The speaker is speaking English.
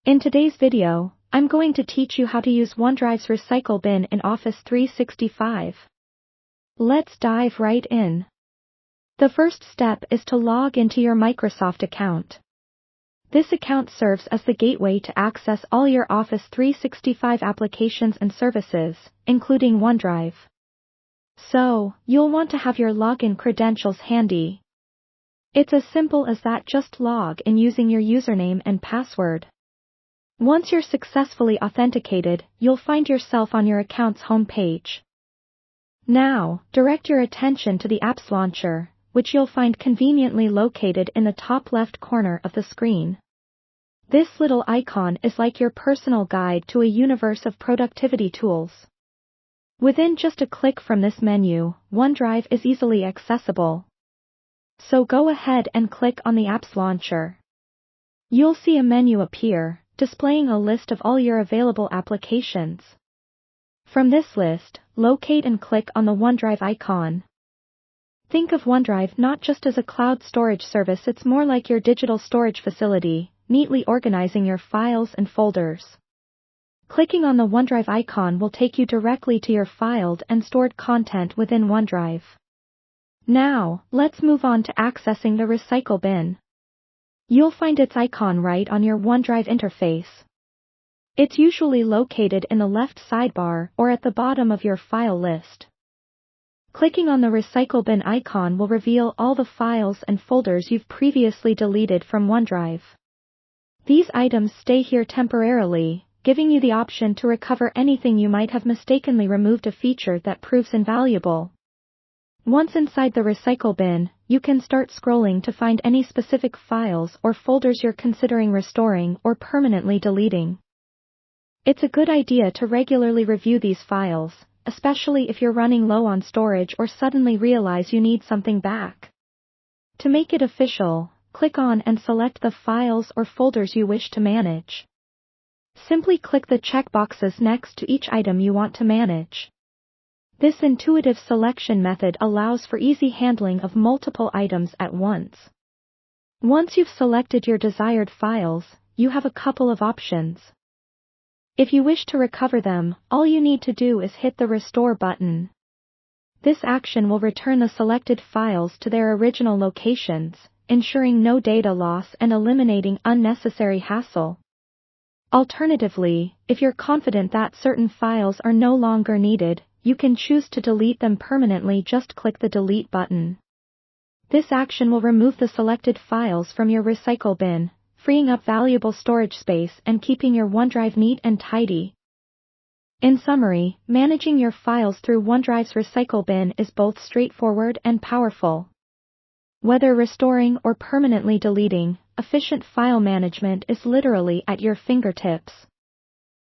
In today's video, I'm going to teach you how to use OneDrive's Recycle bin in Office 365. Let's dive right in. The first step is to log into your Microsoft account. This account serves as the gateway to access all your Office 365 applications and services, including OneDrive. So, you'll want to have your login credentials handy. It's as simple as that. Just log in using your username and password. Once you're successfully authenticated, you'll find yourself on your account's home page. Now, direct your attention to the Apps Launcher, which you'll find conveniently located in the top left corner of the screen. This little icon is like your personal guide to a universe of productivity tools. Within just a click from this menu, OneDrive is easily accessible. So go ahead and click on the Apps Launcher. You'll see a menu appear, displaying a list of all your available applications. From this list, locate and click on the OneDrive icon. Think of OneDrive not just as a cloud storage service, it's more like your digital storage facility, neatly organizing your files and folders. Clicking on the OneDrive icon will take you directly to your filed and stored content within OneDrive. Now, let's move on to accessing the Recycle bin. You'll find its icon right on your OneDrive interface. It's usually located in the left sidebar or at the bottom of your file list. Clicking on the Recycle bin icon will reveal all the files and folders you've previously deleted from OneDrive. These items stay here temporarily, giving you the option to recover anything you might have mistakenly removed, a feature that proves invaluable. Once inside the Recycle bin, you can start scrolling to find any specific files or folders you're considering restoring or permanently deleting. It's a good idea to regularly review these files, especially if you're running low on storage or suddenly realize you need something back. To make it official, click on and select the files or folders you wish to manage. Simply click the checkboxes next to each item you want to manage. This intuitive selection method allows for easy handling of multiple items at once. Once you've selected your desired files, you have a couple of options. If you wish to recover them, all you need to do is hit the Restore button. This action will return the selected files to their original locations, ensuring no data loss and eliminating unnecessary hassle. Alternatively, if you're confident that certain files are no longer needed, you can choose to delete them permanently. Just click the Delete button. This action will remove the selected files from your Recycle bin, freeing up valuable storage space and keeping your OneDrive neat and tidy. In summary, managing your files through OneDrive's Recycle bin is both straightforward and powerful. Whether restoring or permanently deleting, efficient file management is literally at your fingertips.